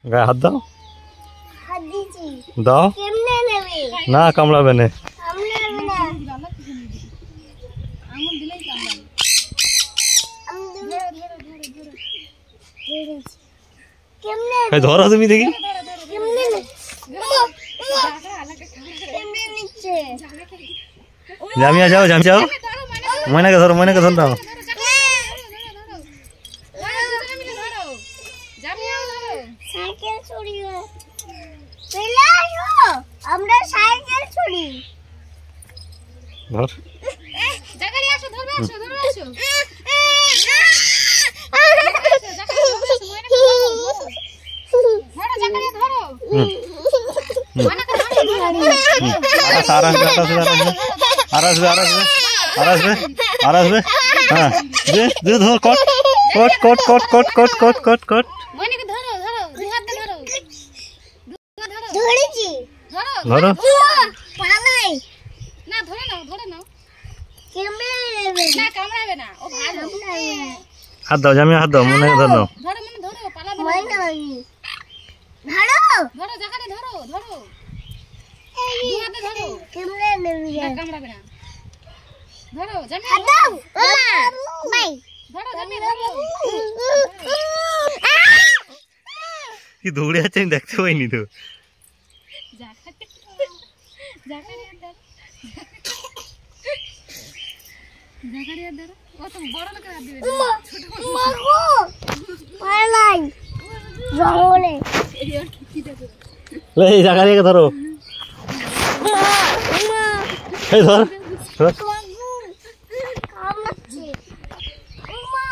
গায়ে হাত দাও, হাত দিছি দাও। কেমনে নেবে? না কামড়াবে না। কামড়াবে না। আঙুল দিলেই কামড়াবে। ধরেছি। কেমনে এই ধরো তুমি দেখি। কেমনে কেমনে নিচ্ছে? জামিয়া যাও, জামি যাও। ময়নাকে ধরো, ময়নাকে ধর দাও। সাইকেল চুরি চলে আসো, আমরা সাইকেল চুরি। ধর। জাকারি আসো, ধরবে আসো, ধরবে আসো। ধরো জাকারি ধরো। আর আসবে, আর আসবে, আর আসবে, আর আসবে, আর আসবে। হ্যাঁ দে দে, ধর। কট কট কট কট কট কট কট কট। মনিকে ধরো, ধরো, দুই হাত দিয়ে ধরো। ধরেছি। ধরো, ধরো। পালাই। না ধরে নাও, ধরে নাও। কেমনে নেবে? না কামড়াবে না, ও ভালো। হাত দাও, জামিয়া হাত দাও, মনে ধর দাও। ধরো মানে ধরো, পালাবে না। হয় না। ধরো। ধরো জাকারি ধরো, ধরো। দুই হাতে ধরো। কেমনে নেবে? না কামড়াবে না। ধরো জামি, হাত দাও। বাই। ধরো জামি, ধরো। কি দৌড়ে যাচ্ছে আমি দেখতে পাইনি তো। জাকারি, জাকারি হাত ধরো। জাকারি হাত ধরো। ও তো বড় লোকের হাত দিবে, ছোট বড়। মাগো। পালাই। জঙ্গলে। এই জাকারিয়াকে ধরো। এই ধর ধর। কামড়াচ্ছে। উমা।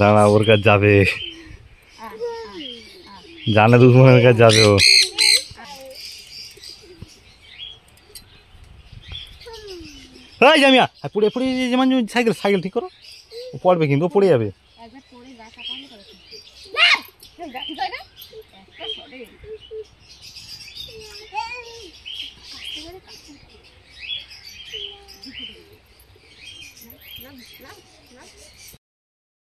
দাঁড়া, ওর কাছে যাবে, জানে দুশ্মনের কাছে যাবে ও। এই জামিয়া পুড়ে পুড়ে যেমন সাইকেল সাইকেল ঠিক করো, ও পড়বে কিন্তু, ও পড়ে যাবে।